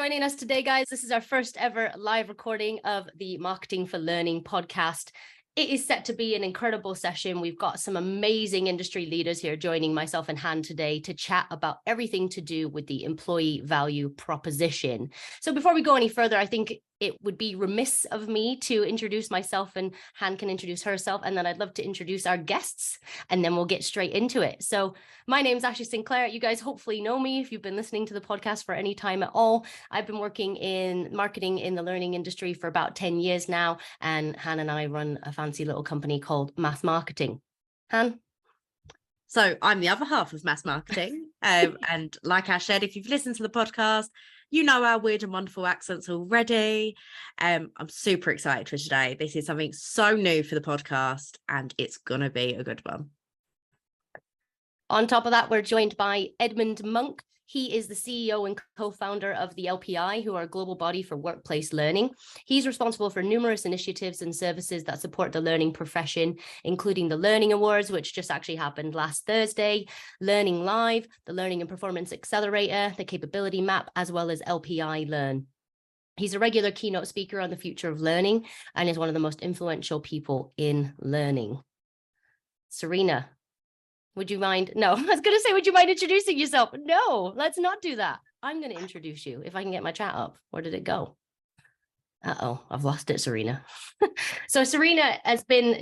joining us today, guys. This is our first ever live recording of the Marketing for Learning podcast. It is set to be an incredible session. We've got some amazing industry leaders here joining myself and Han today to chat about everything to do with the employee value proposition. So before we go any further, I think it would be remiss of me to introduce myself, and Han can introduce herself, and then I'd love to introduce our guests, and then we'll get straight into it. So my name is Ashley Sinclair. You guys hopefully know me if you've been listening to the podcast for any time at all. I've been working in marketing in the learning industry for about 10 years now, and Han and I run a fancy little company called Mass Marketing. Han? So I'm the other half of Mass Marketing. And like Ash said, if you've listened to the podcast, you know our weird and wonderful accents already. I'm super excited for today. This is something so new for the podcast, and it's going to be a good one. On top of that, we're joined by Edmund Monk. He is the CEO and co-founder of the LPI, who are a global body for workplace learning. He's responsible for numerous initiatives and services that support the learning profession, including the Learning Awards, which just actually happened last Thursday, Learning Live, the Learning and Performance Accelerator, the Capability Map, as well as LPI Learn. He's a regular keynote speaker on the future of learning and is one of the most influential people in learning. Serena, would you mind? No, I was going to say, would you mind introducing yourself? No, let's not do that. I'm going to introduce you if I can get my chat up. Where did it go? Uh-oh, I've lost it, Serena. So Serena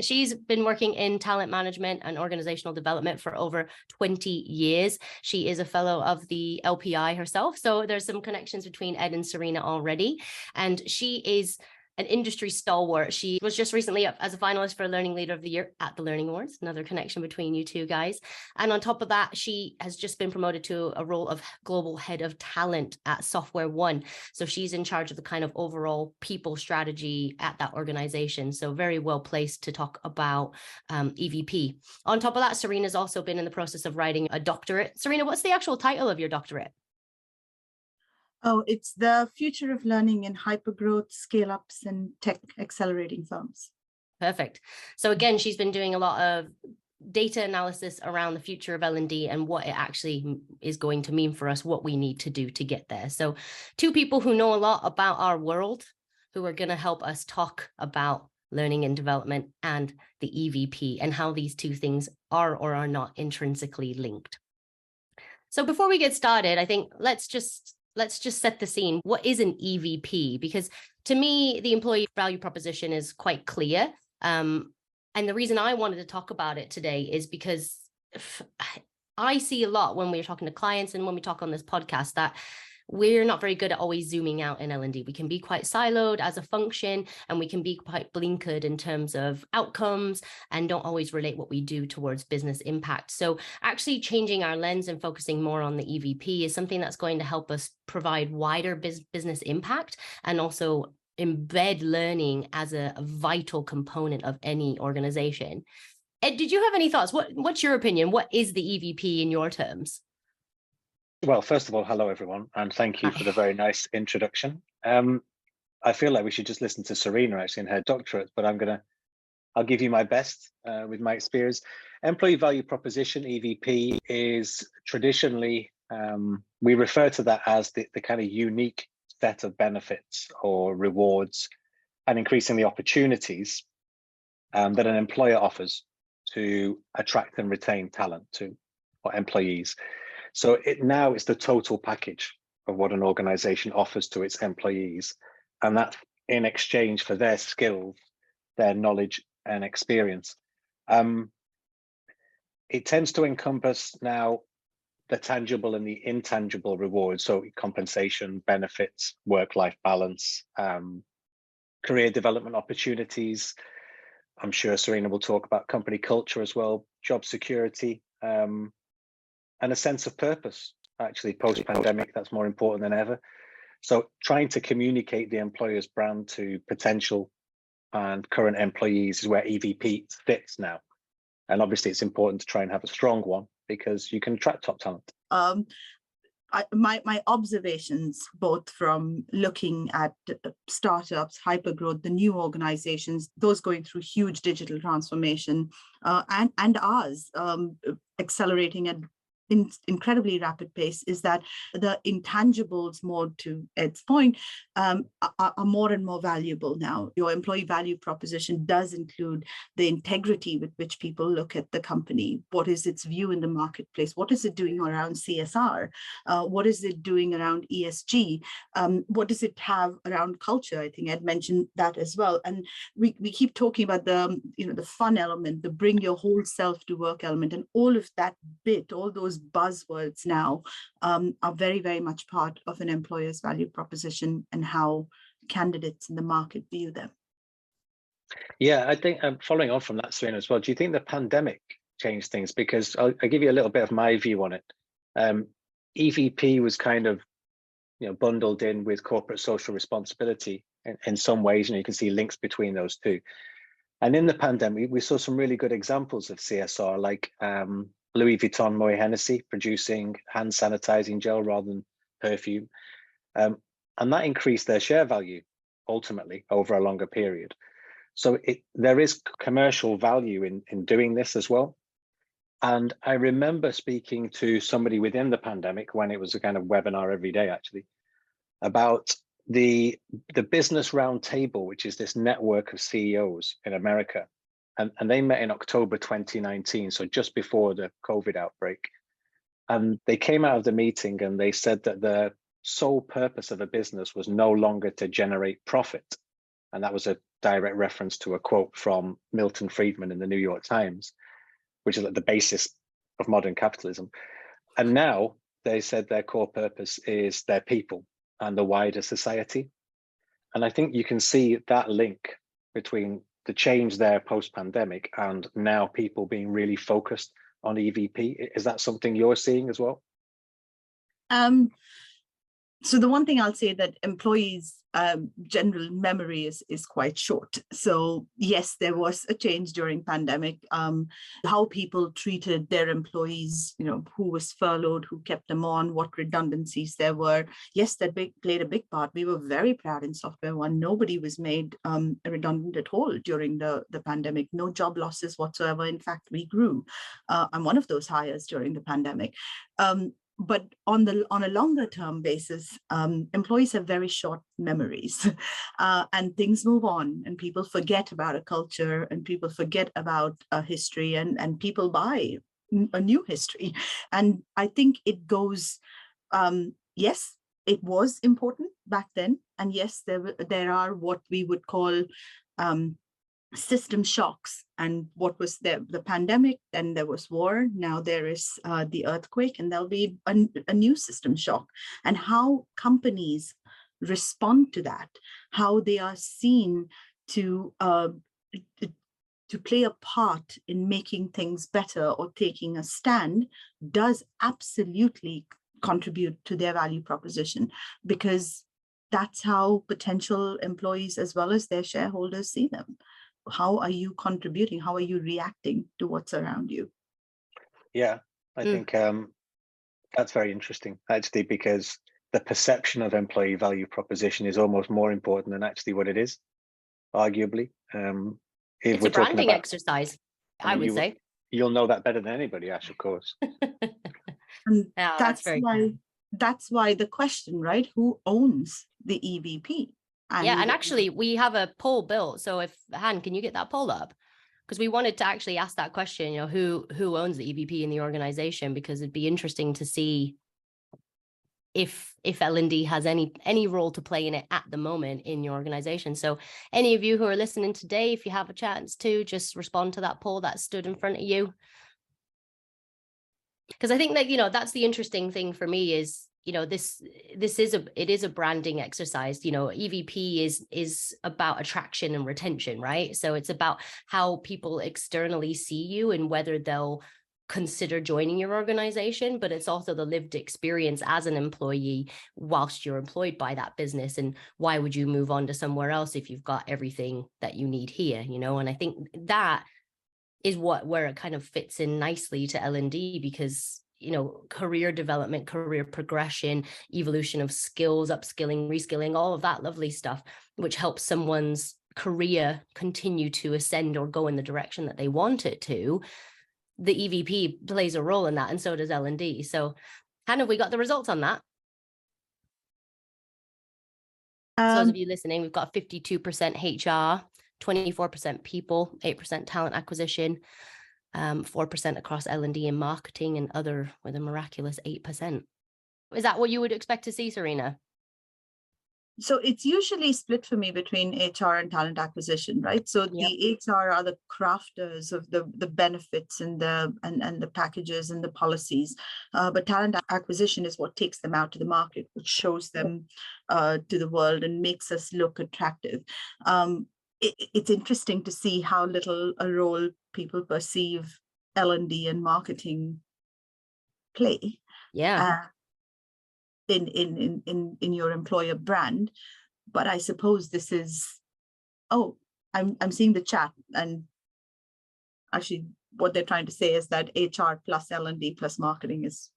she's been working in talent management and organizational development for over 20 years. She is a fellow of the LPI herself. So there's some connections between Ed and Serena already. And she is an industry stalwart. She was just recently up as a finalist for Learning Leader of the Year at the Learning Awards, another connection between you two guys. And on top of that, she has just been promoted to a role of global head of talent at SoftwareONE. So she's in charge of the kind of overall people strategy at that organization. So very well placed to talk about EVP. On top of that, Serena's also been in the process of writing a doctorate. Serena, what's the actual title of your doctorate? Oh, it's the future of learning in hypergrowth, scale-ups, and tech accelerating firms. Perfect. So again, she's been doing a lot of data analysis around the future of L&D and what it actually is going to mean for us, what we need to do to get there. So two people who know a lot about our world, who are going to help us talk about learning and development and the EVP and how these two things are or are not intrinsically linked. So before we get started, I think let's just set the scene. What is an EVP? Because to me, the employee value proposition is quite clear. And the reason I wanted to talk about it today is because I see a lot when we're talking to clients and when we talk on this podcast that we're not very good at always zooming out in L&D. We can be quite siloed as a function, and we can be quite blinkered in terms of outcomes and don't always relate what we do towards business impact. So actually changing our lens and focusing more on the EVP is something that's going to help us provide wider business impact and also embed learning as a vital component of any organization. Ed, did you have any thoughts? What's your opinion? What is the EVP in your terms? Well, first of all, hello, everyone, and thank you for the very nice introduction. I feel like we should just listen to Serena actually in her doctorate, but I'll give you my best with my experience. Employee value proposition, EVP, is traditionally, we refer to that as the kind of unique set of benefits or rewards and increasingly opportunities that an employer offers to attract and retain talent or employees. So now it's the total package of what an organization offers to its employees, and that's in exchange for their skills, their knowledge and experience. It tends to encompass now the tangible and the intangible rewards, so compensation, benefits, work-life balance, career development opportunities. I'm sure Serena will talk about company culture as well, job security, and a sense of purpose. Actually, post-pandemic, that's more important than ever. So trying to communicate the employer's brand to potential and current employees is where EVP fits now. And obviously it's important to try and have a strong one because you can attract top talent. My observations, both from looking at startups, hypergrowth, the new organizations, those going through huge digital transformation, and ours accelerating at incredibly rapid pace is that the intangibles, more to Ed's point, are more and more valuable now. Your employee value proposition does include the integrity with which people look at the company. What is its view in the marketplace? What is it doing around CSR? What is it doing around ESG? What does it have around culture? I think Ed mentioned that as well. And we keep talking about the fun element, the bring your whole self to work element, and all of that bit, all those buzzwords now are very, very much part of an employer's value proposition and how candidates in the market view them. Yeah, I think following on from that, Serena, as well, do you think the pandemic changed things? Because I'll give you a little bit of my view on it. EVP was kind of bundled in with corporate social responsibility in some ways, and you can see links between those two. And in the pandemic, we saw some really good examples of CSR, like Louis Vuitton Moet Hennessy producing hand sanitizing gel rather than perfume. And that increased their share value ultimately over a longer period. So there is commercial value in doing this as well. And I remember speaking to somebody within the pandemic, when it was a kind of webinar every day actually, about the Business Roundtable, which is this network of CEOs in America. And they met in October 2019, so just before the COVID outbreak. And they came out of the meeting and they said that the sole purpose of a business was no longer to generate profit. And that was a direct reference to a quote from Milton Friedman in the New York Times, which is like the basis of modern capitalism. And now they said their core purpose is their people and the wider society. And I think you can see that link between the change there post-pandemic and now people being really focused on EVP. Is that something you're seeing as well? So the one thing I'll say that employees' general memory is quite short. So yes, there was a change during pandemic. How people treated their employees, who was furloughed, who kept them on, what redundancies there were. Yes, that played a big part. We were very proud in SoftwareONE. Nobody was made redundant at all during the pandemic. No job losses whatsoever. In fact, we grew. I'm one of those hires during the pandemic. But on a longer term basis, employees have very short memories and things move on and people forget about a culture and people forget about a history and people buy a new history. And I think it goes, yes, it was important back then. And yes, there are what we would call system shocks. And what was the pandemic, then there was war, now there is the earthquake, and there'll be a new system shock. And how companies respond to that, how they are seen to play a part in making things better or taking a stand, does absolutely contribute to their value proposition, because that's how potential employees as well as their shareholders see them. How are you contributing? How are you reacting to what's around you? Yeah, I think that's very interesting, actually, because the perception of employee value proposition is almost more important than actually what it is, arguably. It's a branding exercise, I would say. You'll know that better than anybody, Ash, of course. And that's why the question, right? Who owns the EVP? And actually we have a poll built. So if Han, can you get that poll up? Because we wanted to actually ask that question, who owns the EVP in the organization, because it'd be interesting to see if L&D has any role to play in it at the moment in your organization. So any of you who are listening today, if you have a chance to just respond to that poll that stood in front of you. Because I think that, that's the interesting thing for me is, it is a branding exercise. EVP is about attraction and retention, right? So it's about how people externally see you and whether they'll consider joining your organization, but it's also the lived experience as an employee whilst you're employed by that business. And why would you move on to somewhere else if you've got everything that you need here, And I think that is where it kind of fits in nicely to L&D, because career development, career progression, evolution of skills, upskilling, reskilling, all of that lovely stuff, which helps someone's career continue to ascend or go in the direction that they want it to. the EVP plays a role in that, and so does L&D. So kind of, we got the results on that. So those of you listening, we've got 52% HR, 24% people, 8% talent acquisition, 4% across L&D and marketing, and other with a miraculous 8%. Is that what you would expect to see, Serena? So it's usually split for me between HR and talent acquisition, right? So the HR are the crafters of the benefits and the packages and the policies, but talent acquisition is what takes them out to the market, which shows them to the world and makes us look attractive. It's interesting to see how little a role people perceive L&D and marketing play. Yeah. In your employer brand. But I suppose this is, I'm seeing the chat, and actually what they're trying to say is that HR plus L&D plus marketing is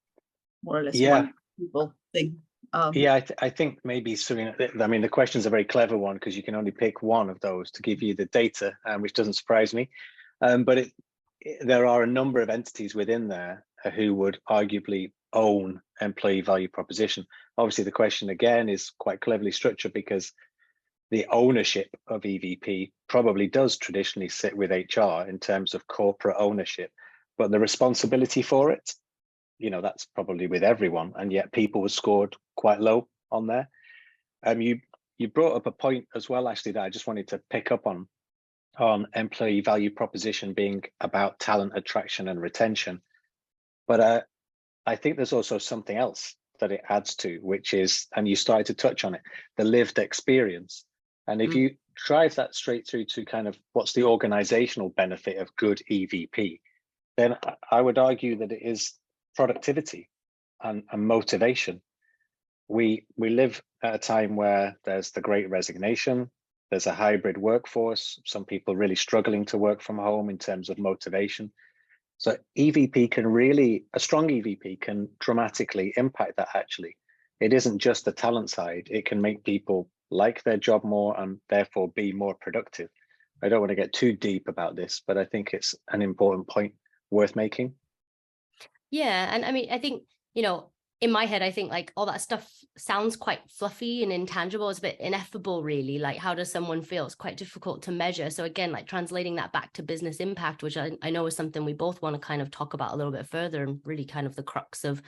more or less one people thing. I think maybe, Serena, I mean, the question is a very clever one because you can only pick one of those to give you the data, which doesn't surprise me. But there are a number of entities within there who would arguably own employee value proposition. Obviously, the question again is quite cleverly structured because the ownership of EVP probably does traditionally sit with HR in terms of corporate ownership, but the responsibility for it, that's probably with everyone, and yet people were scored quite low on there. You brought up a point as well, actually, that I just wanted to pick up on employee value proposition being about talent attraction and retention. But I think there's also something else that it adds to, which is, and you started to touch on it, the lived experience. And if you drive that straight through to kind of what's the organizational benefit of good EVP, then I would argue that it is productivity and motivation. We live at a time where there's the Great Resignation, there's a hybrid workforce, some people really struggling to work from home in terms of motivation. So a strong EVP can dramatically impact that. Actually, it isn't just the talent side. It can make people like their job more and therefore be more productive. I don't want to get too deep about this, but I think it's an important point worth making. Yeah. And I mean, I think, in my head, I think like all that stuff sounds quite fluffy and intangible. It's a bit ineffable, really. Like, how does someone feel? It's quite difficult to measure. So again, like translating that back to business impact, which I know is something we both want to kind of talk about a little bit further, and really kind of the crux of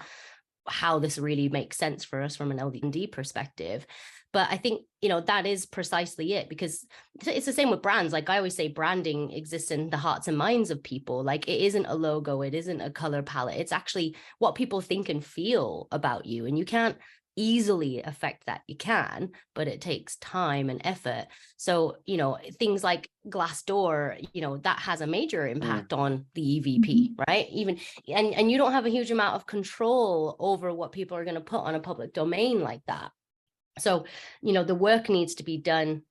how this really makes sense for us from an L&D perspective. But I think, that is precisely it, because it's the same with brands. Like I always say, branding exists in the hearts and minds of people. Like it isn't a logo, it isn't a color palette. It's actually what people think and feel about you. And you can't easily affect that. You can, but it takes time and effort. So, things like Glassdoor, that has a major impact on the EVP, right? Even, and you don't have a huge amount of control over what people are going to put on a public domain like that. So, the work needs to be done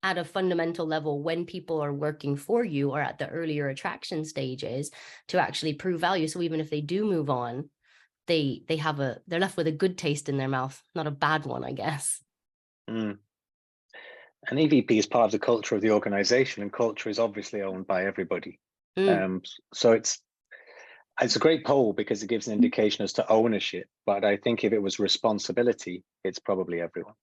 at a fundamental level when people are working for you or at the earlier attraction stages to actually prove value. So even if they do move on, they're left with a good taste in their mouth, not a bad one, I guess. An EVP is part of the culture of the organization, and culture is obviously owned by everybody. So it's a great poll because it gives an indication as to ownership, but I think if it was responsibility, it's probably everyone.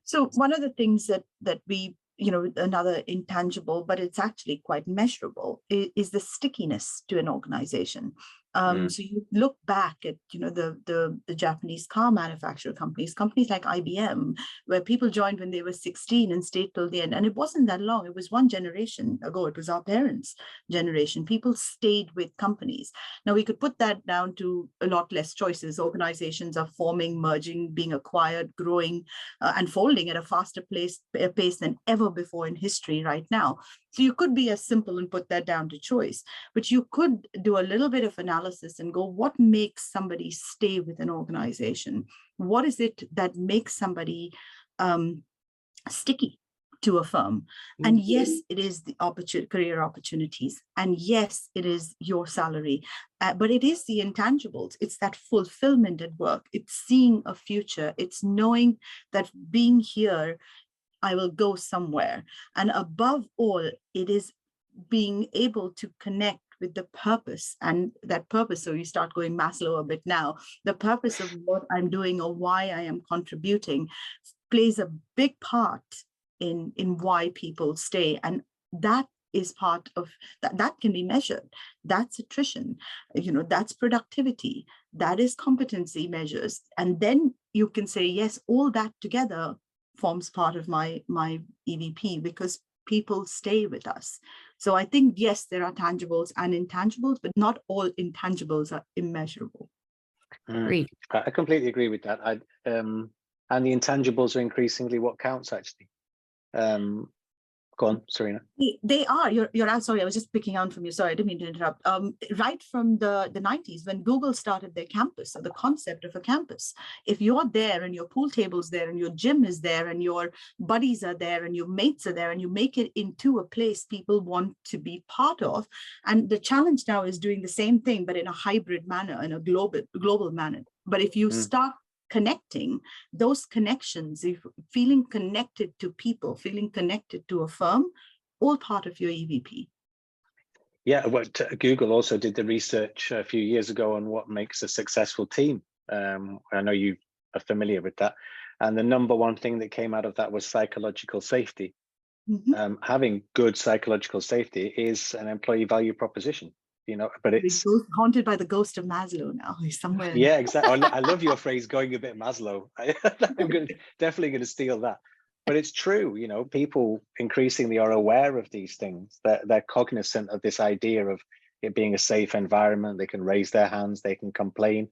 So one of the things that we, another intangible, but it's actually quite measurable, is the stickiness to an organization. So you look back at, the Japanese car manufacturer companies like IBM, where people joined when they were 16 and stayed till the end. And it wasn't that long. It was one generation ago. It was our parents' generation. People stayed with companies. Now we could put that down to a lot less choices. Organizations are forming, merging, being acquired, growing, and folding at a faster pace than ever before in history right now. So you could be as simple and put that down to choice, but you could do a little bit of analysis and go, what makes somebody stay with an organization? What is it that makes somebody sticky to a firm? And yes, it is the career opportunities. And yes, it is your salary, but it is the intangibles. It's that fulfillment at work. It's seeing a future. It's knowing that being here, I will go somewhere. And above all, it is being able to connect with the purpose, and that purpose, so you start going Maslow a bit now, the purpose of what I'm doing or why I am contributing plays a big part in why people stay. And that is part of that can be measured. That's attrition, that's productivity, that is competency measures. And then you can say, yes, all that together forms part of my EVP, because people stay with us. So I think, yes, there are tangibles and intangibles, but not all intangibles are immeasurable. Agreed. I completely agree with that. And the intangibles are increasingly what counts, actually. Go on, Serena. They are. You're sorry, I was just picking on from you. Sorry, I didn't mean to interrupt. Right from the 90s, when Google started their campus, or the concept of a campus, if you're there and your pool table's there and your gym is there and your buddies are there and your mates are there, and you make it into a place people want to be part of. And the challenge now is doing the same thing, but in a hybrid manner, in a global manner. But if you start connecting those connections, if feeling connected to people, feeling connected to a firm, all part of your EVP. Yeah, Google also did the research a few years ago on what makes a successful team. I know you are familiar with that. And the number one thing that came out of that was psychological safety. Having good psychological safety is an employee value proposition. But it's haunted by the ghost of Maslow now. He's somewhere. Yeah, exactly. I love your phrase, going a bit Maslow. I'm definitely going to steal that. But it's true, people increasingly are aware of these things. They're cognizant of this idea of it being a safe environment. They can raise their hands, they can complain.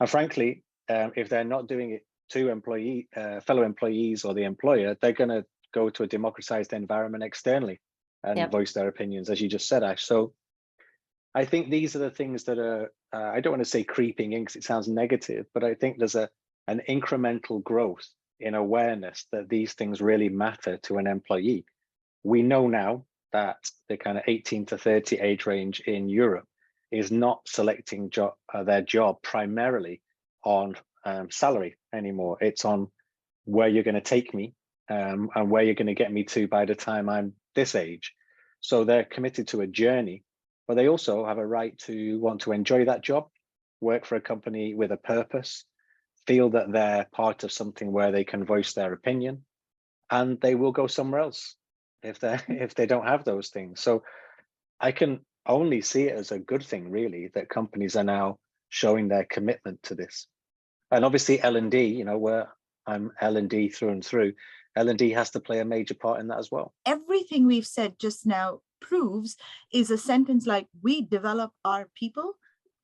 And frankly, if they're not doing it to fellow employees or the employer, they're going to go to a democratized environment externally and voice their opinions, as you just said, Ash. So I think these are the things that are, I don't want to say creeping in because it sounds negative, but I think there's an incremental growth in awareness that these things really matter to an employee. We know now that the kind of 18 to 30 age range in Europe is not selecting their job primarily on salary anymore. It's on where you're going to take me and where you're going to get me to by the time I'm this age. So they're committed to a journey, but they also have a right to want to enjoy that job, work for a company with a purpose, feel that they're part of something where they can voice their opinion, and they will go somewhere else if they don't have those things. So I can only see it as a good thing, really, that companies are now showing their commitment to this. And obviously L&D, where I'm L&D through and through, L&D has to play a major part in that as well. Everything we've said just now proves is a sentence like, we develop our people,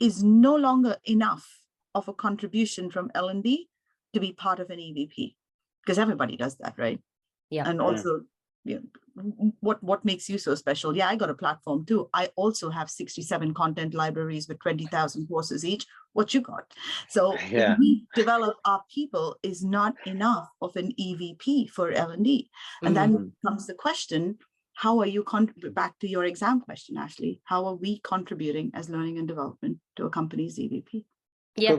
is no longer enough of a contribution from L&D to be part of an EVP, because everybody does that, right? Yeah. And also, what makes you so special? Yeah, I got a platform too. I also have 67 content libraries with 20,000 courses each. What you got? So if we develop our people is not enough of an EVP for L&D. And then comes the question, how are you, back to your exam question, Ashley, how are we contributing as learning and development to a company's EVP? Yeah,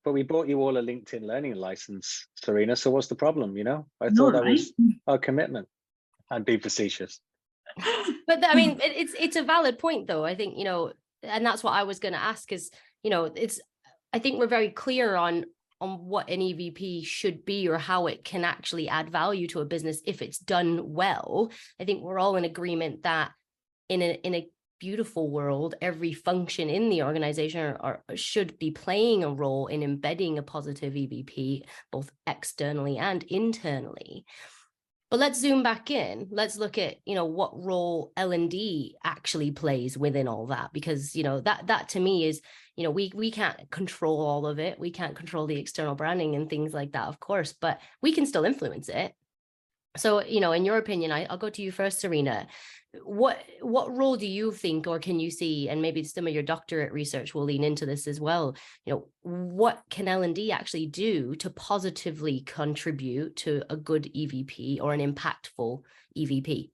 but we bought you all a LinkedIn learning license, Serena. So what's the problem? I thought that was our commitment. I'd be facetious. But I mean, it's a valid point, though. I think, and that's what I was going to ask is, I think we're very clear on what an EVP should be or how it can actually add value to a business if it's done well. I think we're all in agreement that in a beautiful world, every function in the organization should be playing a role in embedding a positive EVP, both externally and internally. But let's zoom back in. Let's look at, what role L&D actually plays within all that, because, that to me is, we can't control all of it. We can't control the external branding and things like that, of course, but we can still influence it. So, in your opinion, I'll go to you first, Serena. What role do you think, or can you see, and maybe some of your doctorate research will lean into this as well, what can L&D actually do to positively contribute to a good EVP or an impactful EVP?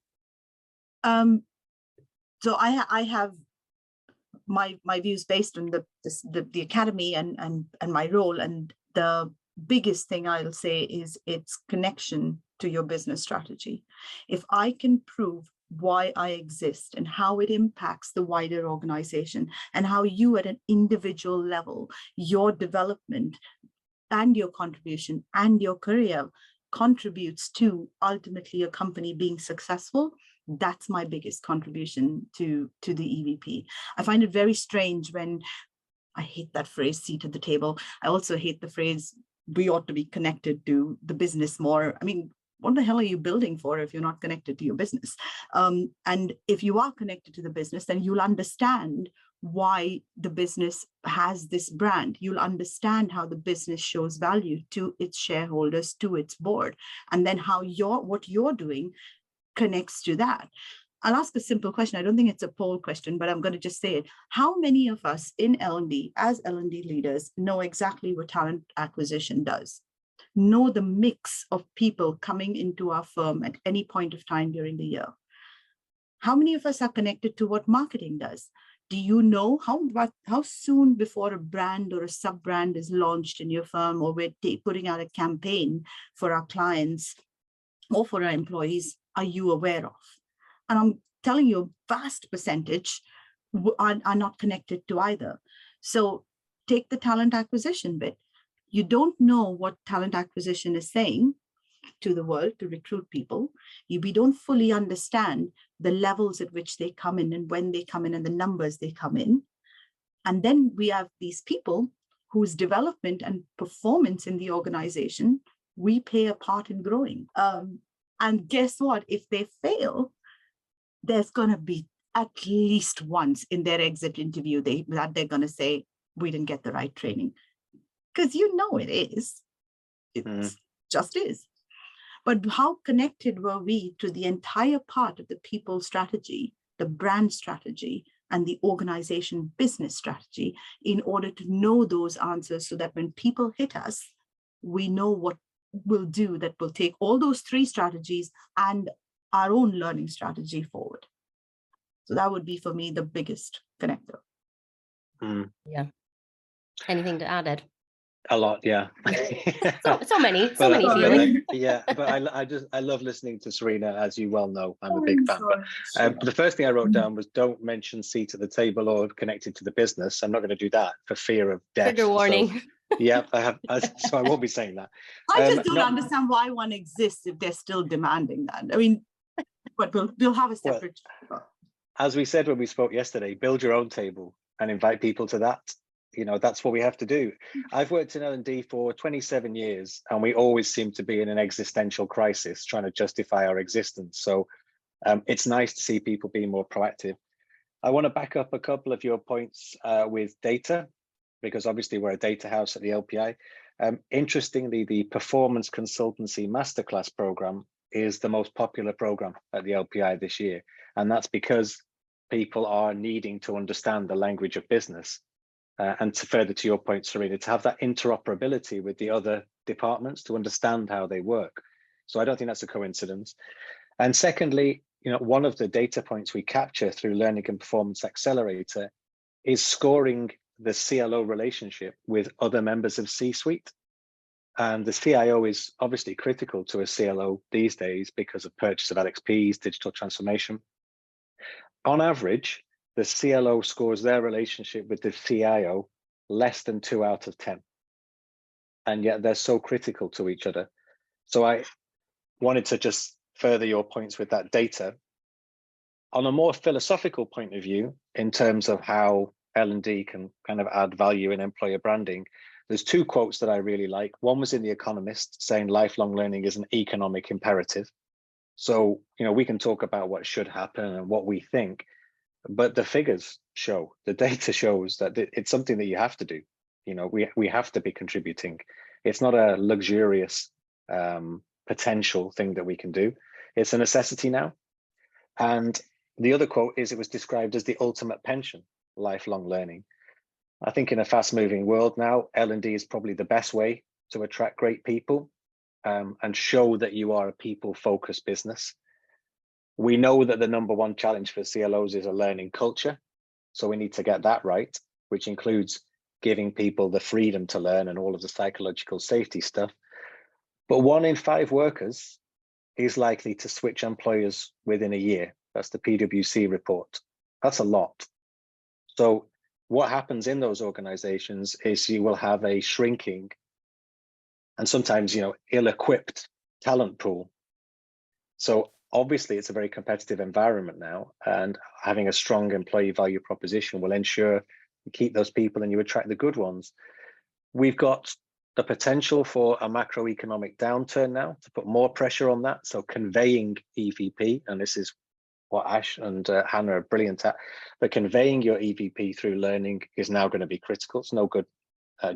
So I have my views based on the academy and my role, and the biggest thing I'll say is its connection to your business strategy. If I can prove why I exist and how it impacts the wider organization, and how you at an individual level, your development and your contribution and your career contributes to ultimately a company being successful. That's my biggest contribution to the EVP. I find it very strange when, I hate that phrase, seat at the table. I also hate the phrase, we ought to be connected to the business more. I mean, what the hell are you building for if you're not connected to your business? And if you are connected to the business, then you'll understand why the business has this brand. You'll understand how the business shows value to its shareholders, to its board, and then how what you're doing connects to that. I'll ask a simple question. I don't think it's a poll question, but I'm going to just say it. How many of us in L&D, as L&D leaders, know exactly what talent acquisition does? Know the mix of people coming into our firm at any point of time during the year? How many of us are connected to what marketing does? Do you know how soon before a brand or a sub-brand is launched in your firm, or we're putting out a campaign for our clients or for our employees, are you aware of? And I'm telling you, a vast percentage are not connected to either. So take the talent acquisition bit. You don't know what talent acquisition is saying to the world to recruit people. We don't fully understand the levels at which they come in and when they come in and the numbers they come in. And then we have these people whose development and performance in the organization, we play a part in growing. And guess what? If they fail, there's going to be at least once in their exit interview that they're going to say, we didn't get the right training. Because you know it is. It just is. But how connected were we to the entire part of the people strategy, the brand strategy, and the organization business strategy in order to know those answers, so that when people hit us, we know what we'll do that will take all those three strategies and our own learning strategy forward. So that would be, for me, the biggest connector. Yeah. Anything to add, Ed? A lot, yeah. so many feelings. Yeah, but I love listening to Serena, as you well know. I'm a big fan. But the first thing I wrote down was, don't mention seat at the table or connected to the business. I'm not going to do that for fear of death. Trigger warning. So, yeah, so I won't be saying that. I just don't understand why one exists if they're still demanding that. I mean, but we'll have a separate. As we said when we spoke yesterday, build your own table and invite people to that. You know, that's what we have to do. I've worked in L&D for 27 years, and we always seem to be in an existential crisis trying to justify our existence. So it's nice to see people being more proactive. I want to back up a couple of your points with data, because obviously we're a data house at the LPI. Interestingly, the Performance Consultancy Masterclass program is the most popular program at the LPI this year. And that's because people are needing to understand the language of business. And to further to your point, Serena, to have that interoperability with the other departments to understand how they work. So I don't think that's a coincidence. And secondly, you know, one of the data points we capture through Learning and Performance Accelerator is scoring the CLO relationship with other members of C-suite. And the CIO is obviously critical to a CLO these days because of purchase of LXPs, digital transformation. On average, the CLO scores their relationship with the CIO less than 2 out of 10. And yet they're so critical to each other. So I wanted to just further your points with that data. On a more philosophical point of view, in terms of how L&D can kind of add value in employer branding, there's 2 quotes that I really like. One was in The Economist, saying lifelong learning is an economic imperative. So, you know, we can talk about what should happen and what we think, but the figures show, the data shows that it's something that you have to do. You know, we have to be contributing. It's not a luxurious potential thing that we can do. It's a necessity now. And the other quote is, it was described as the ultimate pension, lifelong learning. I think in a fast-moving world now, L&D is probably the best way to attract great people and show that you are a people-focused business. We know that the #1 challenge for CLOs is a learning culture. So we need to get that right, which includes giving people the freedom to learn and all of the psychological safety stuff. But 1 in 5 workers is likely to switch employers within a year That's the PwC report. That's a lot. So what happens in those organizations is you will have a shrinking and sometimes, ill-equipped talent pool. So obviously it's a very competitive environment now, and having a strong employee value proposition will ensure you keep those people and you attract the good ones. We've got the potential for a macroeconomic downturn now to put more pressure on that. So conveying EVP, and this is what Ash and Hannah are brilliant at, but conveying your EVP through learning is now going to be critical. It's no good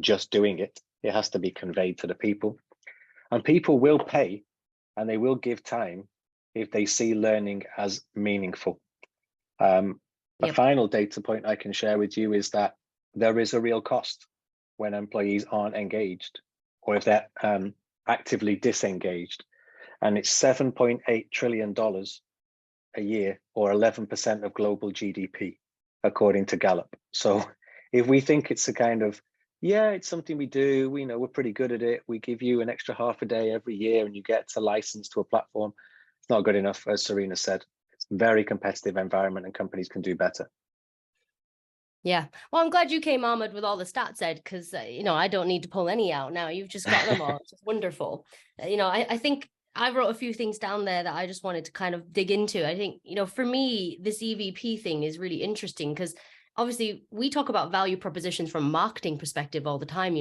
just doing it. It has to be conveyed to the people. And people will pay and they will give time if they see learning as meaningful. The final data point I can share with you is that there is a real cost when employees aren't engaged, or if they're actively disengaged. And it's $7.8 trillion a year, or 11% of global GDP, according to Gallup. So if we think it's a kind of, it's something we do, we know we're pretty good at it, we give you an extra half a day every year and you get to license to a platform, it's not good enough. As Serena said, it's a very competitive environment and companies can do better. Yeah. Well, I'm glad you came, Ahmed, with all the stats, Ed, because, I don't need to pull any out now. You've just got them all. It's just wonderful. I think I wrote a few things down there that I just wanted to kind of dig into. I think, for me, this EVP thing is really interesting because obviously we talk about value propositions from a marketing perspective all the time.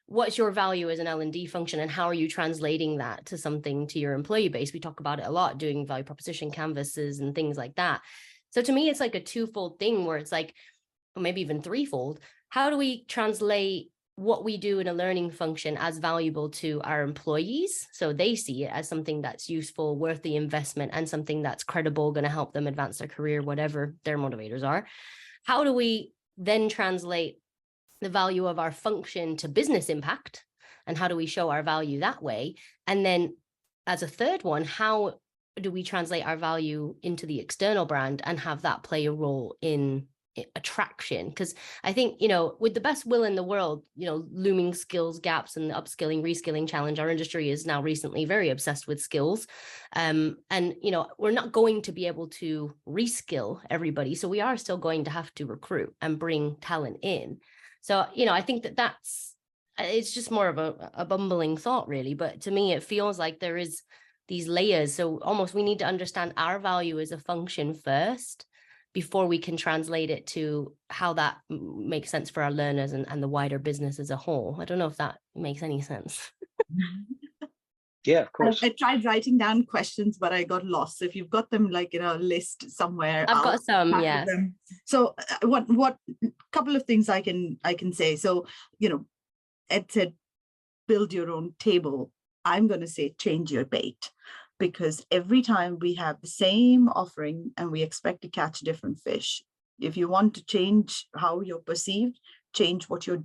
What's your value as an L&D function and how are you translating that to something to your employee base? We talk about it a lot, doing value proposition canvases and things like that. So to me, it's like a twofold thing where it's like, or maybe even threefold. How do we translate what we do in a learning function as valuable to our employees so they see it as something that's useful, worth the investment, and something that's credible, going to help them advance their career, whatever their motivators are? How do we then translate the value of our function to business impact? And how do we show our value that way? And then as a third one, how do we translate our value into the external brand and have that play a role in attraction? Because I think, with the best will in the world, looming skills gaps and the upskilling, reskilling challenge, our industry is now recently very obsessed with skills. And, we're not going to be able to reskill everybody. So we are still going to have to recruit and bring talent in. So, I think it's just more of a bumbling thought, really. But to me, it feels like there is these layers. So almost we need to understand our value as a function first before we can translate it to how that makes sense for our learners and the wider business as a whole. I don't know if that makes any sense. Yeah, of course. I tried writing down questions, but I got lost. So if you've got them like in a list somewhere, I've got some, yeah. So what couple of things I can say. So, Ed said, build your own table. I'm going to say change your bait, because every time we have the same offering and we expect to catch different fish. If you want to change how you're perceived, change what you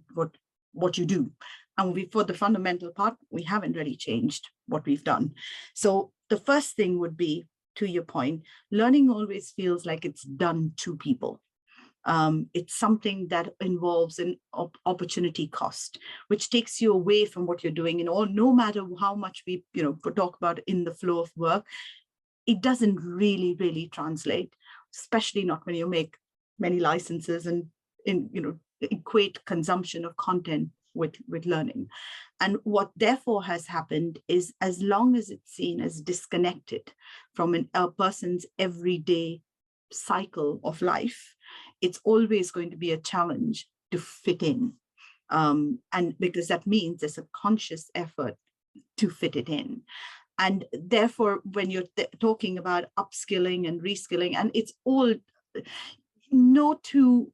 do. And for the fundamental part, we haven't really changed what we've done. So the first thing would be, to your point, learning always feels like it's done to people. It's something that involves an opportunity cost, which takes you away from what you're doing. No matter how much we, talk about in the flow of work, it doesn't really translate, especially not when you make many licenses and equate consumption of content with learning. And what therefore has happened is, as long as it's seen as disconnected from a person's everyday cycle of life, it's always going to be a challenge to fit in. And because that means there's a conscious effort to fit it in. And therefore, when you're talking about upskilling and reskilling, and it's all, no two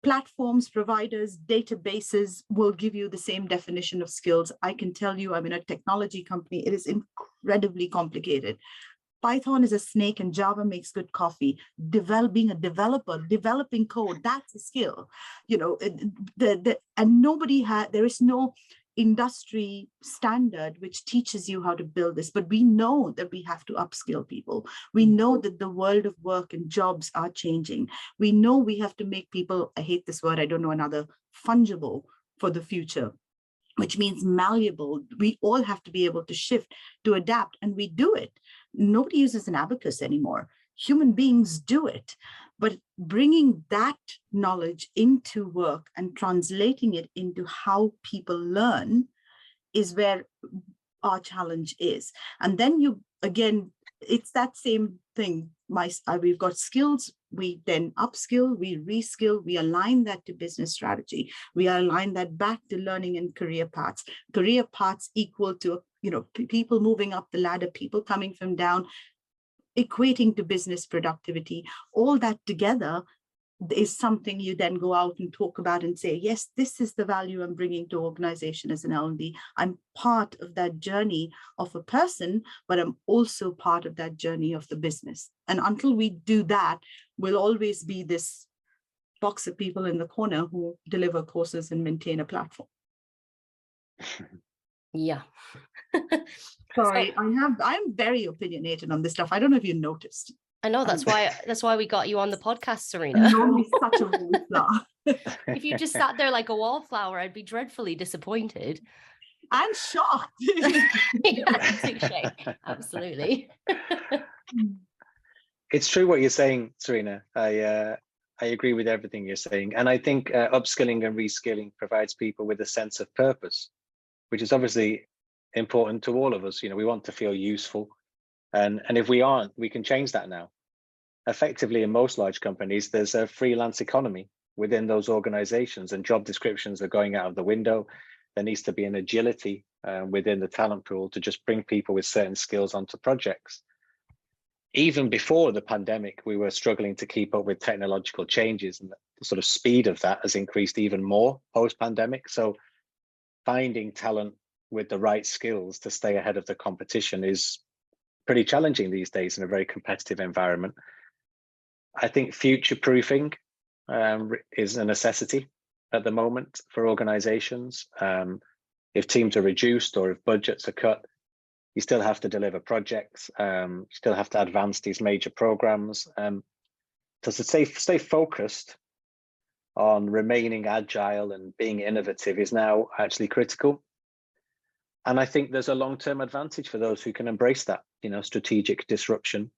platforms, providers, databases will give you the same definition of skills. I can tell you, I'm in a technology company, it is incredibly complicated. Python is a snake and Java makes good coffee. Being a developer, developing code, that's a skill. And there is no industry standard which teaches you how to build this, but we know that we have to upskill people. We know that the world of work and jobs are changing. We know we have to make people, I hate this word, I don't know another, fungible for the future, which means malleable. We all have to be able to shift, to adapt, and we do it. nobody uses an abacus anymore. Human beings do it. But bringing that knowledge into work and translating it into how people learn is where our challenge is. And then again, it's that same thing. We've got skills, we then upskill, we reskill, we align that to business strategy. We align that back to learning and career paths. Career paths equal to, people moving up the ladder, people coming from down, equating to business productivity. All that together is something you then go out and talk about and say, yes, this is the value I'm bringing to organization as an L&D. I'm part of that journey of a person, but I'm also part of that journey of the business. And until we do that, we'll always be this box of people in the corner who deliver courses and maintain a platform. Yeah. Sorry, I'm very opinionated on this stuff. I don't know if you noticed. I know that's why we got you on the podcast, Serena. I'm normally such a wallflower. If you just sat there like a wallflower, I'd be dreadfully disappointed. And shocked. Yeah, absolutely. It's true what you're saying, Serena. I agree with everything you're saying. And I think upskilling and reskilling provides people with a sense of purpose, which is obviously important to all of us. We want to feel useful. And if we aren't, we can change that now. Effectively, in most large companies, there's a freelance economy within those organizations, and job descriptions are going out of the window. There needs to be an agility within the talent pool to just bring people with certain skills onto projects. Even before the pandemic, we were struggling to keep up with technological changes, and the sort of speed of that has increased even more post-pandemic. So finding talent with the right skills to stay ahead of the competition is pretty challenging these days in a very competitive environment. I think future-proofing is a necessity at the moment for organizations. If teams are reduced or if budgets are cut, you still have to deliver projects, still have to advance these major programs. To stay focused on remaining agile and being innovative is now actually critical. And I think there's a long-term advantage for those who can embrace that, strategic disruption.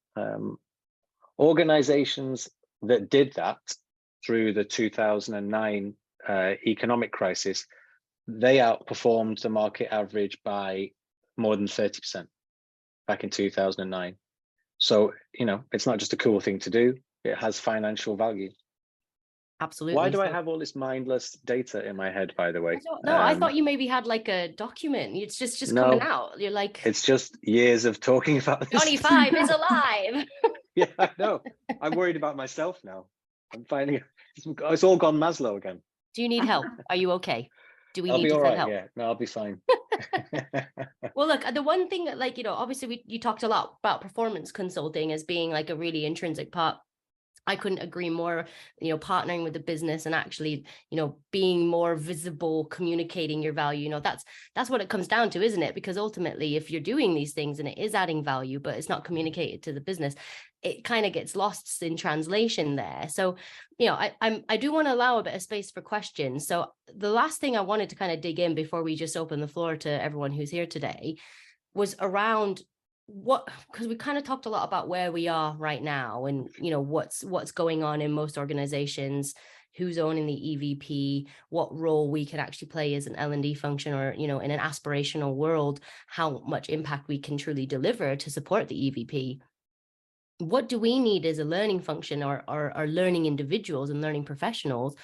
Organizations that did that through the 2009 economic crisis, they outperformed the market average by more than 30% back in 2009. So, it's not just a cool thing to do, it has financial value. Absolutely. Why do I have all this mindless data in my head, by the way? I thought you maybe had like a document. It's just coming out. You're like, it's just years of talking about this. Johnny 5 is alive. Yeah, I know. I'm worried about myself now. I'm finding it's all gone Maslow again. Do you need help? Are you okay? Do we I'll need be to all send right, help? Yeah, no, I'll be fine. Well, look, the one thing that, obviously you talked a lot about performance consulting as being like a really intrinsic part. I couldn't agree more, partnering with the business and actually, being more visible, communicating your value, that's what it comes down to, isn't it? Because ultimately, if you're doing these things and it is adding value, but it's not communicated to the business, it kind of gets lost in translation there. So, I do want to allow a bit of space for questions. So the last thing I wanted to kind of dig in before we just open the floor to everyone who's here today was around because we kind of talked a lot about where we are right now and what's going on in most organizations, who's owning the EVP, what role we can actually play as an L&D function, or in an aspirational world, how much impact we can truly deliver to support the EVP. What do we need as a learning function or learning individuals and learning professionals?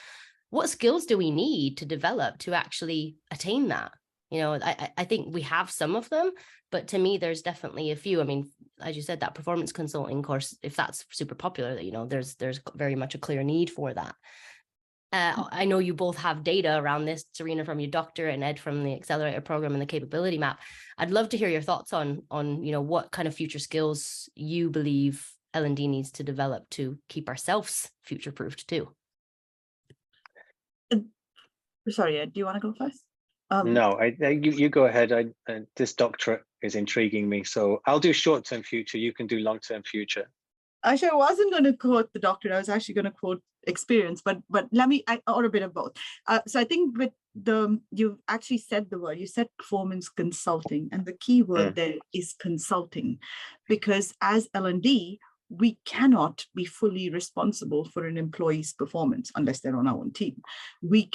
What skills do we need to develop to actually attain that? I think we have some of them, but to me, there's definitely a few. I mean, as you said, that performance consulting course, if that's super popular, there's very much a clear need for that. I know you both have data around this, Serena from your doctorate and Ed from the accelerator program and the capability map. I'd love to hear your thoughts on what kind of future skills you believe L&D needs to develop to keep ourselves future-proofed too. Sorry, Ed, do you want to go first? No, you go ahead. This doctorate is intriguing me, so I'll do short-term future. You can do long-term future. Actually, I wasn't going to quote the doctorate. I was actually going to quote experience, but let me, or a bit of both. So I think with you actually said the word, you said performance consulting, and the key word there is consulting, because as L&D, we cannot be fully responsible for an employee's performance unless they're on our own team. We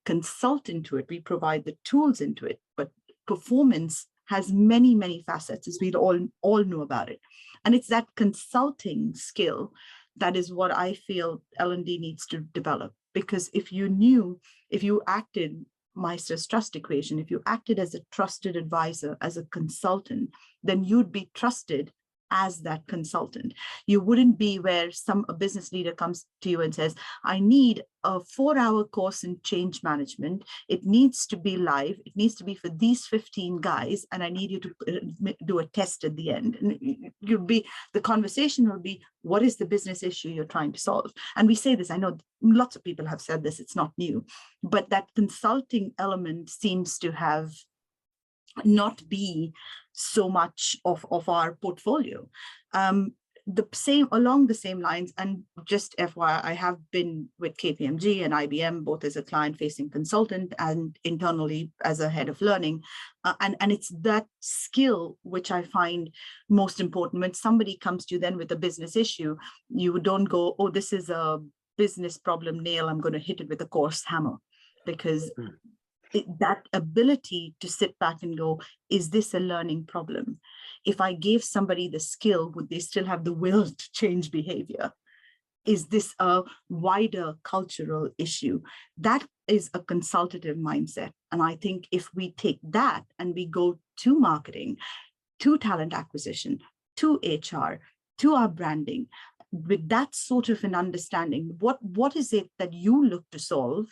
consult into it, we provide the tools into it, but performance has many, many facets, as we all know about it. And it's that consulting skill that is what I feel L&D needs to develop. Because if you acted Meister's trust equation, if you acted as a trusted advisor, as a consultant, then you'd be trusted as that consultant. You wouldn't be where a business leader comes to you and says, I need a 4-hour course in change management. It needs to be live. It needs to be for these 15 guys. And I need you to do a test at the end. And the conversation will be, what is the business issue you're trying to solve? And we say this, I know lots of people have said this, it's not new, but that consulting element seems to have not be so much of our portfolio. Along the same lines, and just FYI, I have been with KPMG and IBM, both as a client-facing consultant and internally as a head of learning. And it's that skill which I find most important. When somebody comes to you then with a business issue, you don't go, oh, this is a business problem, nail, I'm going to hit it with a coarse hammer. Because that ability to sit back and go, is this a learning problem? If I gave somebody the skill, would they still have the will to change behavior? Is this a wider cultural issue? That is a consultative mindset. And I think if we take that and we go to marketing, to talent acquisition, to HR, to our branding, with that sort of an understanding, what is it that you look to solve?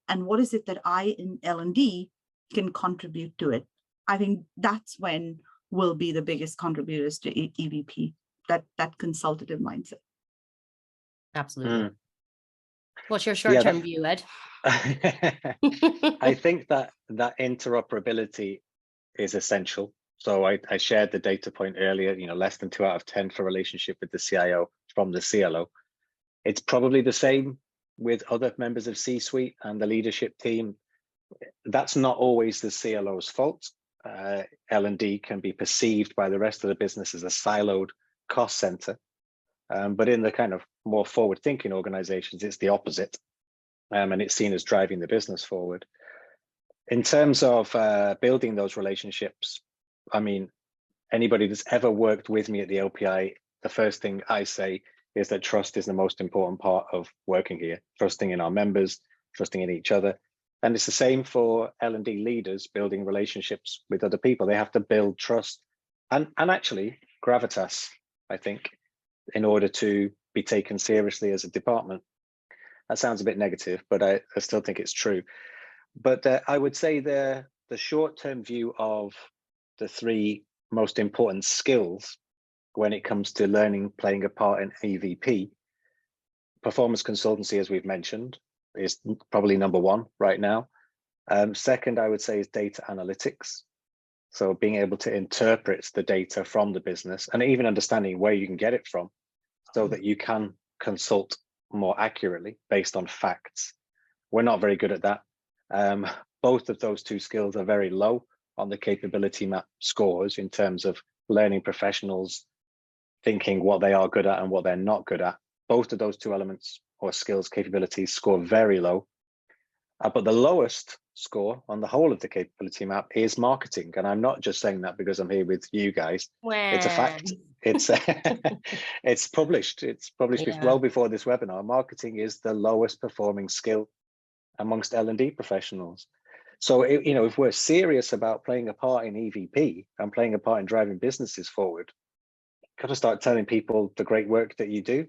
And what is it that I in L&D can contribute to it? I think that's when we'll be the biggest contributors to EVP, that consultative mindset. Absolutely. What's your short-term view, Ed? I think that interoperability is essential. So I shared the data point earlier, less than 2 out of 10 for relationship with the CIO from the CLO. It's probably the same with other members of C-suite and the leadership team. That's not always the CLO's fault. L&D can be perceived by the rest of the business as a siloed cost center. But in the kind of more forward-thinking organizations, it's the opposite. And it's seen as driving the business forward. In terms of building those relationships, I mean, anybody that's ever worked with me at the LPI, the first thing I say is that trust is the most important part of working here, trusting in our members, trusting in each other. And it's the same for L&D leaders building relationships with other people. They have to build trust and actually gravitas, I think, in order to be taken seriously as a department. That sounds a bit negative, but I still think it's true. But I would say the short-term view of the 3 most important skills when it comes to learning, playing a part in EVP, performance consultancy, as we've mentioned, is probably number 1 right now. Second, I would say, is data analytics. So being able to interpret the data from the business and even understanding where you can get it from so that you can consult more accurately based on facts. We're not very good at that. Both of those 2 skills are very low on the capability map scores in terms of learning professionals thinking what they are good at and what they're not good at. Both of those 2 elements or skills capabilities score very low. But the lowest score on the whole of the capability map is marketing. And I'm not just saying that because I'm here with you guys. It's a fact. It's it's published. It's published well before this webinar. Marketing is the lowest performing skill amongst L&D professionals. So, if we're serious about playing a part in EVP and playing a part in driving businesses forward, got to start telling people the great work that you do.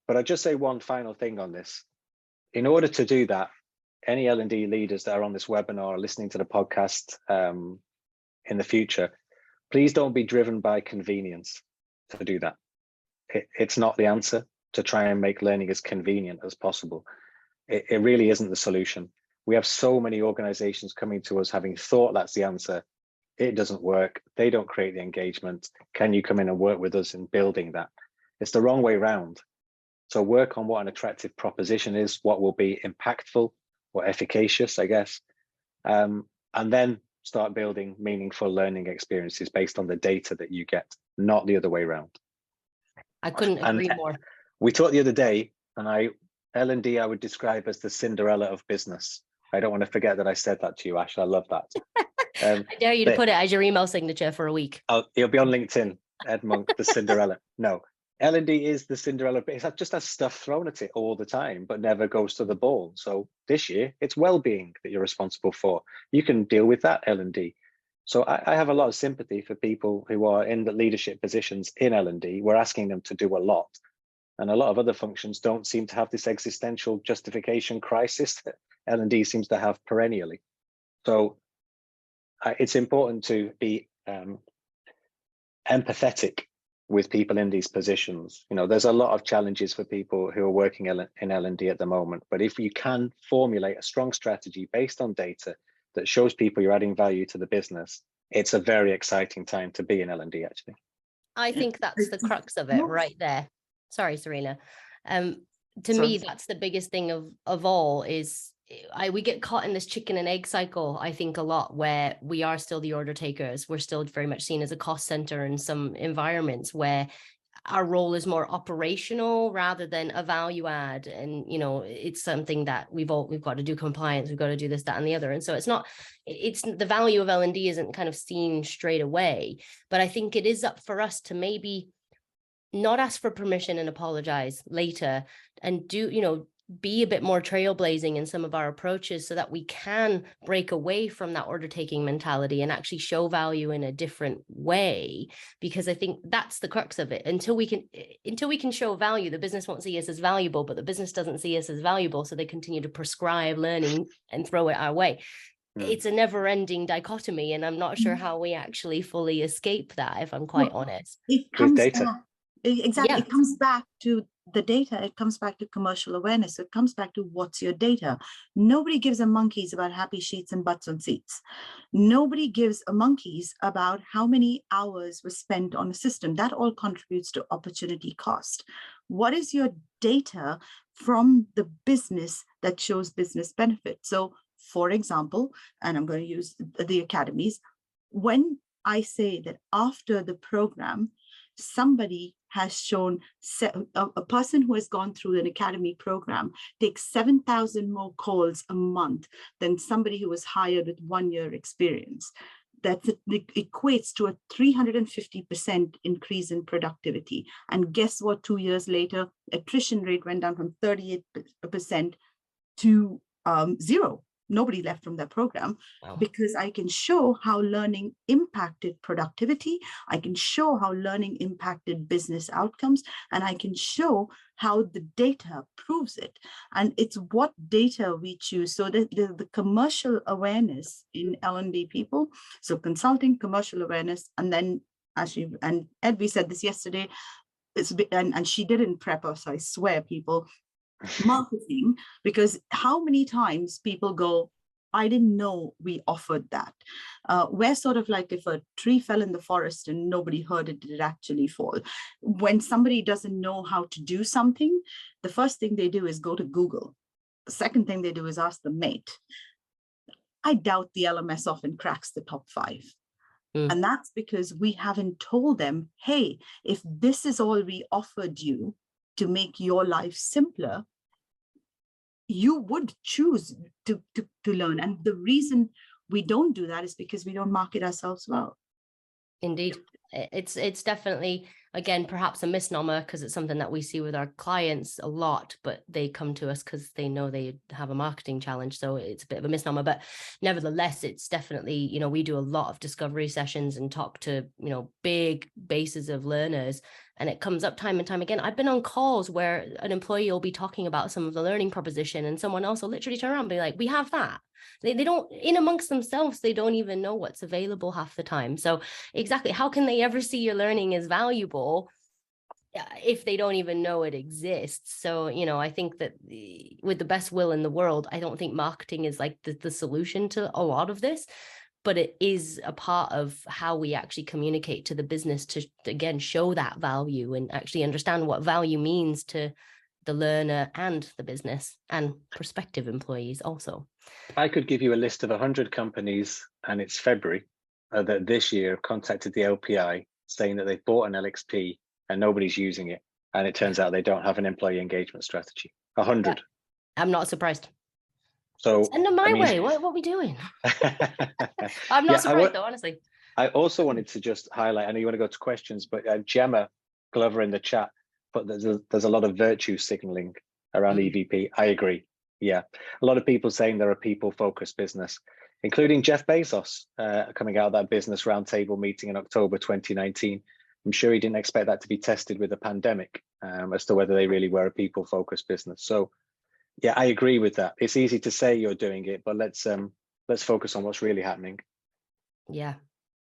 But I'll just say one final thing on this. In order to do that, any L&D leaders that are on this webinar or listening to the podcast in the future, please don't be driven by convenience to do that. It's not the answer to try and make learning as convenient as possible. It really isn't the solution. We have so many organizations coming to us having thought that's the answer. It doesn't work. They don't create the engagement. Can you come in and work with us in building that? It's the wrong way around. So work on what an attractive proposition is, what will be impactful, or efficacious, I guess. And then start building meaningful learning experiences based on the data that you get, not the other way around. I couldn't agree more. We talked the other day, and L&D I would describe as the Cinderella of business. I don't want to forget that I said that to you, Ash. I love that. I dare you to put it as your email signature for a week. It'll be on LinkedIn, Ed Monk, the Cinderella. No, L&D is the Cinderella. It just has stuff thrown at it all the time, but never goes to the ball. So this year, it's well-being that you're responsible for. You can deal with that, L&D. So I have a lot of sympathy for people who are in the leadership positions in L&D. We're asking them to do a lot. And a lot of other functions don't seem to have this existential justification crisis that L&D seems to have perennially. So it's important to be empathetic with people in these positions. You know, there's a lot of challenges for people who are working in L&D at the moment. But if you can formulate a strong strategy based on data that shows people you're adding value to the business, it's a very exciting time to be in L&D, actually. I think that's the crux of it right there. Sorry, Serena. To me, that's the biggest thing of all is we get caught in this chicken and egg cycle, I think, a lot, where we are still the order takers. We're still very much seen as a cost center in some environments where our role is more operational rather than a value add. And, you know, it's something that we've got to do compliance, we've got to do this, that, and the other. And so it's the value of L&D isn't kind of seen straight away, but I think it is up for us to maybe not ask for permission and apologize later and be a bit more trailblazing in some of our approaches so that we can break away from that order taking mentality and actually show value in a different way, because I think that's the crux of it. Until we can show value, the business won't see us as valuable, but the business doesn't see us as valuable, so they continue to prescribe learning and throw it our way. It's a never-ending dichotomy, and I'm not sure how we actually fully escape that, if I'm quite honest. It comes back. Exactly. It comes back to the data. It comes back to commercial awareness. It comes back to what's your data. Nobody gives a monkeys about happy sheets and butts on seats. Nobody gives a monkeys about how many hours were spent on a system. That all contributes to opportunity cost. What is your data from the business that shows business benefit? So, for example, and I'm going to use the academies, when I say that after the program, somebody has shown a person who has gone through an academy program takes 7,000 more calls a month than somebody who was hired with 1 year experience. That equates to a 350% increase in productivity. And guess what? 2 years later, attrition rate went down from 38% to 0. Nobody left from that program. Wow. Because I can show how learning impacted productivity. I can show how learning impacted business outcomes, and I can show how the data proves it. And it's what data we choose. So the commercial awareness in L&D people, so consulting, commercial awareness, and then and Ed, we said this yesterday, and she didn't prep us, I swear, people, marketing, because how many times people go, I didn't know we offered that. We're sort of like if a tree fell in the forest and nobody heard it, did it actually fall? When somebody doesn't know how to do something, the first thing they do is go to Google. The second thing they do is ask the mate. I doubt the LMS often cracks the top 5. And that's because we haven't told them, hey, if this is all we offered you to make your life simpler, you would choose to learn. And the reason we don't do that is because we don't market ourselves well. Indeed. It's definitely, again, perhaps a misnomer, because it's something that we see with our clients a lot, but they come to us because they know they have a marketing challenge. So it's a bit of a misnomer, but nevertheless, it's definitely, we do a lot of discovery sessions and talk to, big bases of learners. And it comes up time and time again. I've been on calls where an employee will be talking about some of the learning proposition, and someone else will literally turn around and be like, we have that. They don't, in amongst themselves, they don't even know what's available half the time. So exactly, how can they ever see your learning as valuable if they don't even know it exists? So, I think that with the best will in the world, I don't think marketing is like the solution to a lot of this, but it is a part of how we actually communicate to the business to, again, show that value and actually understand what value means to the learner and the business and prospective employees also. I could give you a list of 100 companies, and it's February, that this year have contacted the LPI saying that they've bought an LXP and nobody's using it. And it turns out they don't have an employee engagement strategy. 100. Yeah, I'm not surprised. So send them my way. What are we doing? I'm not surprised though, honestly. I also wanted to just highlight, I know you want to go to questions, but Gemma Glover in the chat, but there's a lot of virtue signaling around EVP. I agree. Yeah, a lot of people saying they're a people-focused business, including Jeff Bezos coming out of that business roundtable meeting in October 2019. I'm sure he didn't expect that to be tested with a pandemic as to whether they really were a people-focused business. So yeah, I agree with that. It's easy to say you're doing it, but let's focus on what's really happening. Yeah.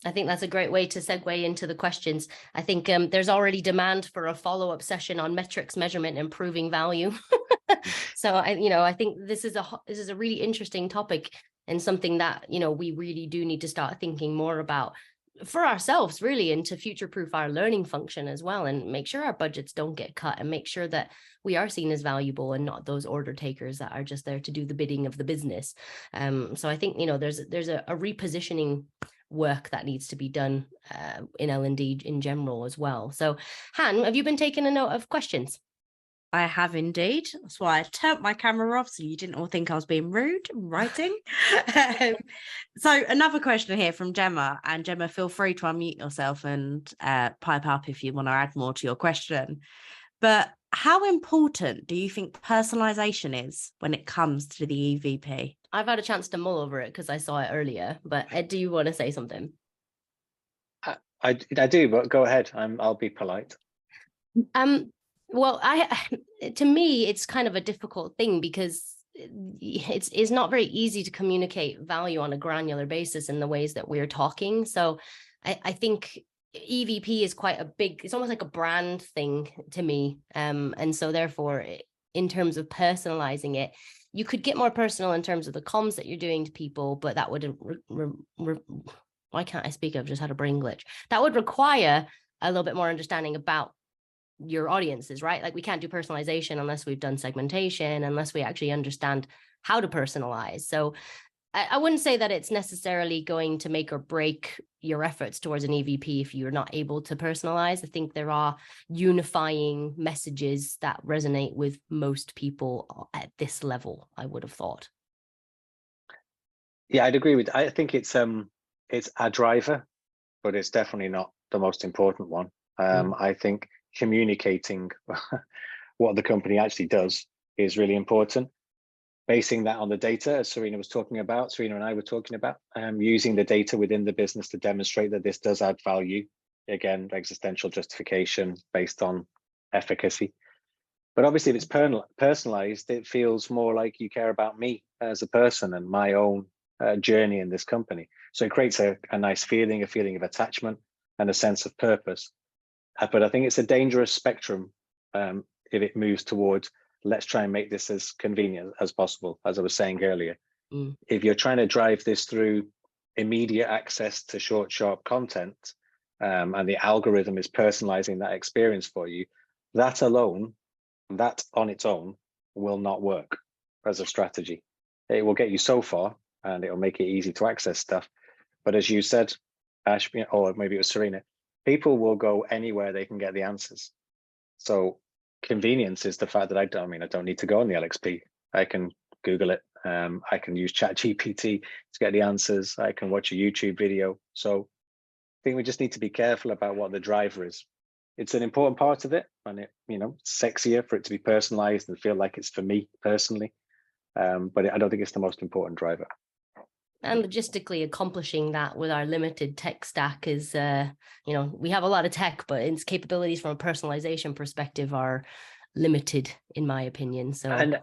I think that's a great way to segue into the questions. I think there's already demand for a follow-up session on metrics, measurement, and proving value. So I think this is a really interesting topic and something that, we really do need to start thinking more about for ourselves, really, and to future-proof our learning function as well, and make sure our budgets don't get cut, and make sure that we are seen as valuable and not those order takers that are just there to do the bidding of the business. So I think, there's a repositioning work that needs to be done in L&D in general as well. So Han, have you been taking a note of questions? I have indeed. That's why I turned my camera off so you didn't all think I was being rude in writing. So another question here from Gemma, and Gemma, feel free to unmute yourself and pipe up if you want to add more to your question. But how important do you think personalization is when it comes to the EVP? I've had a chance to mull over it because I saw it earlier, but Ed, do you want to say something? I do, but go ahead. I'll be polite. Well, to me, it's kind of a difficult thing because it's not very easy to communicate value on a granular basis in the ways that we're talking. So I think EVP is quite a big, it's almost like a brand thing to me. And so therefore, in terms of personalizing it, you could get more personal in terms of the comms that you're doing to people, but that would, why can't I speak? I've just had a brain glitch. That would require a little bit more understanding about your audiences, right? Like we can't do personalization unless we've done segmentation, unless we actually understand how to personalize. So I wouldn't say that it's necessarily going to make or break your efforts towards an EVP if you're not able to personalize. I think there are unifying messages that resonate with most people at this level, I would have thought. Yeah, I'd agree with. I think it's a driver, but it's definitely not the most important one. I think communicating what the company actually does is really important. Basing that on the data, as Serena and I were talking about, using the data within the business to demonstrate that this does add value. Again, existential justification based on efficacy. But obviously, if it's personalized, it feels more like you care about me as a person and my own journey in this company. So it creates a nice feeling, a feeling of attachment and a sense of purpose. But I think it's a dangerous spectrum if it moves towards, let's try and make this as convenient as possible, as I was saying earlier. If you're trying to drive this through immediate access to short, sharp content, and the algorithm is personalizing that experience for you, that on its own will not work as a strategy. It will get you so far and it'll make it easy to access stuff. But as you said, Ash, or maybe it was Serena, people will go anywhere they can get the answers. So convenience is the fact that I don't need to go on the LXP. I can Google it. I can use ChatGPT to get the answers. I can watch a YouTube video. So I think we just need to be careful about what the driver is. It's an important part of it, and it's sexier for it to be personalized and feel like it's for me personally. But I don't think it's the most important driver. And logistically accomplishing that with our limited tech stack is, we have a lot of tech, but its capabilities from a personalization perspective are limited, in my opinion. So and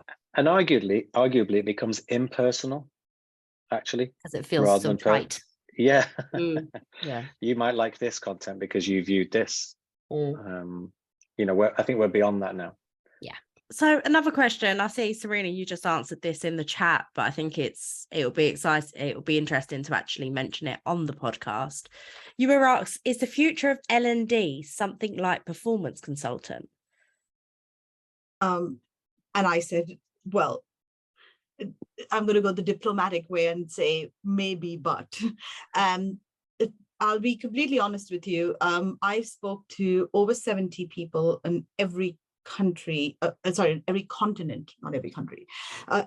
arguably it becomes impersonal, actually, because it feels so trite. Yeah. Yeah. You might like this content because you viewed this. I think we're beyond that now. Yeah. So another question, I see, Serena, you just answered this in the chat, but I think it'll be interesting to actually mention it on the podcast. You were asked, is the future of L&D something like performance consultant? I said, well, I'm going to go the diplomatic way and say maybe, but I'll be completely honest with you. I spoke to over 70 people in every country, every continent, not every country,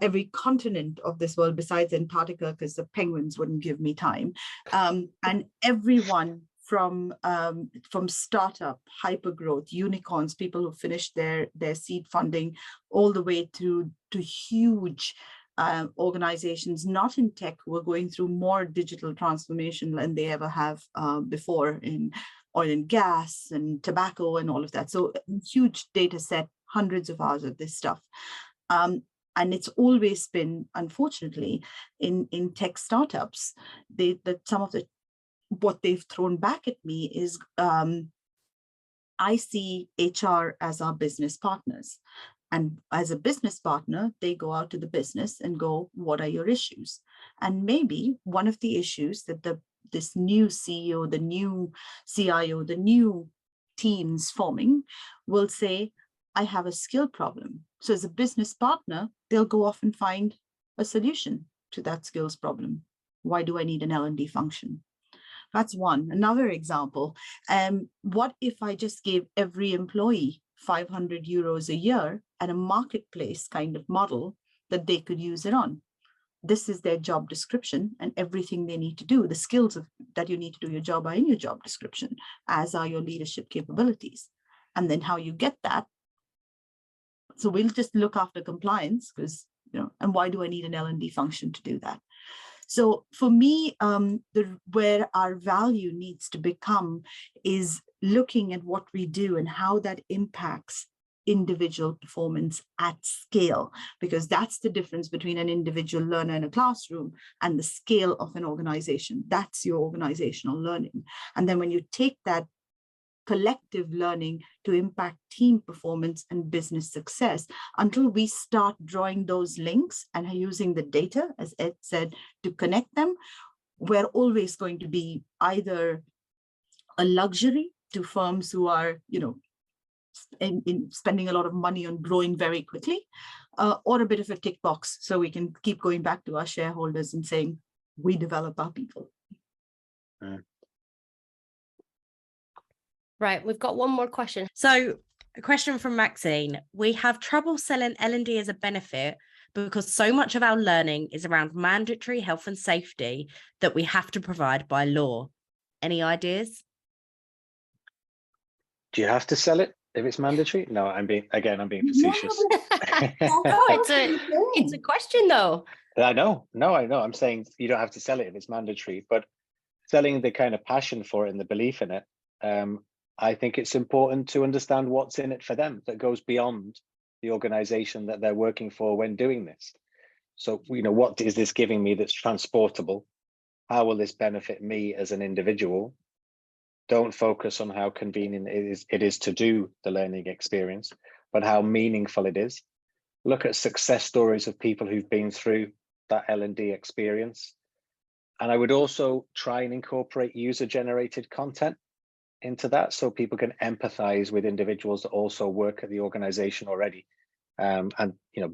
every continent of this world besides Antarctica, because the penguins wouldn't give me time. And everyone from startup, hypergrowth, unicorns, people who finished their seed funding, all the way to huge organizations not in tech who are going through more digital transformation than they ever have before in oil and gas and tobacco and all of that. So huge data set, hundreds of hours of this stuff. And it's always been, unfortunately, in tech startups, some of what they've thrown back at me is I see HR as our business partners. And as a business partner, they go out to the business and go, what are your issues? And maybe one of the issues that this new CEO, the new CIO, the new teams forming will say, I have a skill problem. So as a business partner, they'll go off and find a solution to that skills problem. Why do I need an L&D function? That's one. Another example, what if I just gave every employee 500 euros a year and a marketplace kind of model that they could use it on? This is their job description and everything they need to do. The skills that you need to do your job are in your job description, as are your leadership capabilities. And then how you get that. So we'll just look after compliance because, and why do I need an L&D function to do that? So for me, where our value needs to become is looking at what we do and how that impacts individual performance at scale, because that's the difference between an individual learner in a classroom and the scale of an organization. That's your organizational learning. And then when you take that collective learning to impact team performance and business success, until we start drawing those links and using the data, as Ed said, to connect them, we're always going to be either a luxury to firms who are, in spending a lot of money on growing very quickly, or a bit of a tick box, so we can keep going back to our shareholders and saying, we develop our people. Right, we've got one more question. So a question from Maxine. We have trouble selling L&D as a benefit because so much of our learning is around mandatory health and safety that we have to provide by law. Any ideas? Do you have to sell it if it's mandatory? No, I'm being facetious. No, it's a question though. I know. I'm saying you don't have to sell it if it's mandatory, but selling the kind of passion for it and the belief in it, I think it's important to understand what's in it for them that goes beyond the organization that they're working for when doing this. So, what is this giving me that's transportable? How will this benefit me as an individual? Don't focus on how convenient it is to do the learning experience, but how meaningful it is. Look at success stories of people who've been through that L&D experience. And I would also try and incorporate user-generated content into that so people can empathize with individuals that also work at the organization already, and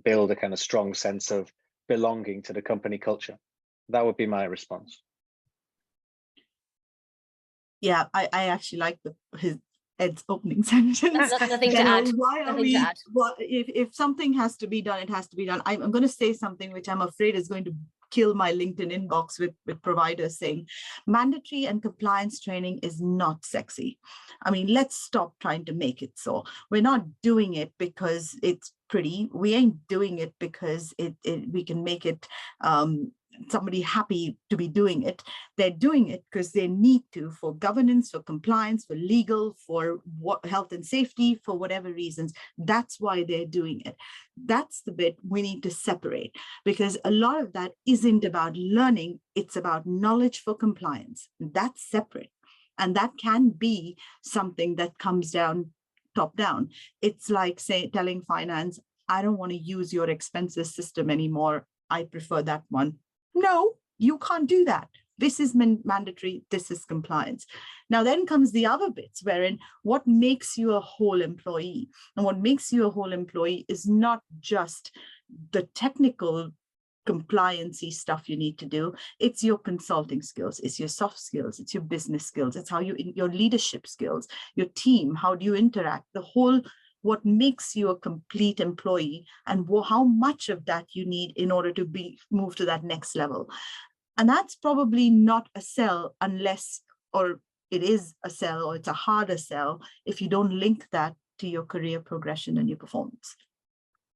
build a kind of strong sense of belonging to the company culture. That would be my response. Yeah, I actually like Ed's opening sentence. Nothing to add. Why are we? Well, if something has to be done, it has to be done. I'm going to say something which I'm afraid is going to kill my LinkedIn inbox with providers saying mandatory and compliance training is not sexy. I mean, let's stop trying to make it so. We're not doing it because it's pretty. We ain't doing it because we can make it somebody happy to be doing it. They're doing it because they need to, for governance, for compliance, for legal, for health and safety, for whatever reasons. That's why they're doing it. That's the bit we need to separate, because a lot of that isn't about learning. It's about knowledge for compliance. That's separate. And that can be something that comes down, top down. It's like, say, telling finance, I don't want to use your expenses system anymore. I prefer that one. No, you can't do that. This is mandatory, this is compliance. Now then comes the other bits, wherein what makes you a whole employee. And what makes you a whole employee is not just the technical compliancy stuff you need to do. It's your consulting skills, it's your soft skills, it's your business skills, it's how your leadership skills, your team, how do you interact, the whole, what makes you a complete employee, and how much of that you need in order to move to that next level. And that's probably not a sell unless, or it is a sell, or it's a harder sell if you don't link that to your career progression and your performance.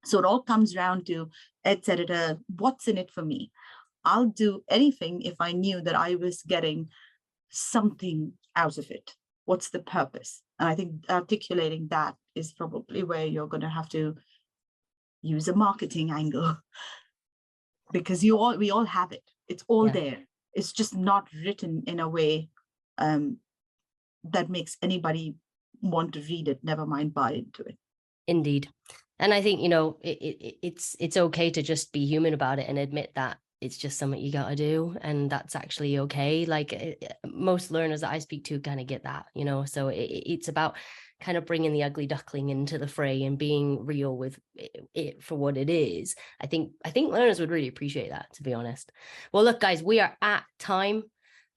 So it all comes down to, Ed said it, what's in it for me? I'll do anything if I knew that I was getting something out of it. What's the purpose? And I think articulating that is probably where you're going to have to use a marketing angle, because we all have it. It's all there. It's just not written in a way that makes anybody want to read it, never mind buy into it. Indeed. And I think, you know, it's okay to just be human about it and admit that it's just something you got to do. And that's actually okay. Like most learners that I speak to kind of get that, you know, so it's about kind of bringing the ugly duckling into the fray and being real with it for what it is. I think learners would really appreciate that, to be honest. Well, look, guys, we are at time.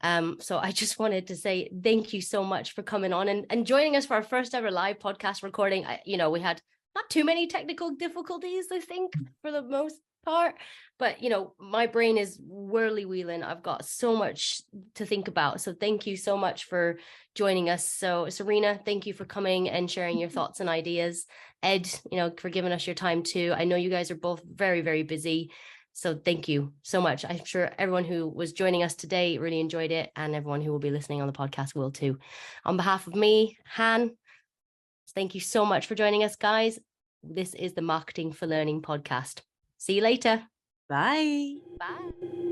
So I just wanted to say thank you so much for coming on and joining us for our first ever live podcast recording. You know, we had not too many technical difficulties, I think, for the most part, but you know, my brain is whirly wheeling. I've got so much to think about. So thank you so much for joining us. So Serena, thank you for coming and sharing your thoughts and ideas. Ed, you know, for giving us your time too. I know you guys are both very, very busy. So thank you so much. I'm sure everyone who was joining us today really enjoyed it, and everyone who will be listening on the podcast will too. On behalf of me, Han, thank you so much for joining us, guys. This is the Marketing for Learning podcast. See you later. Bye. Bye.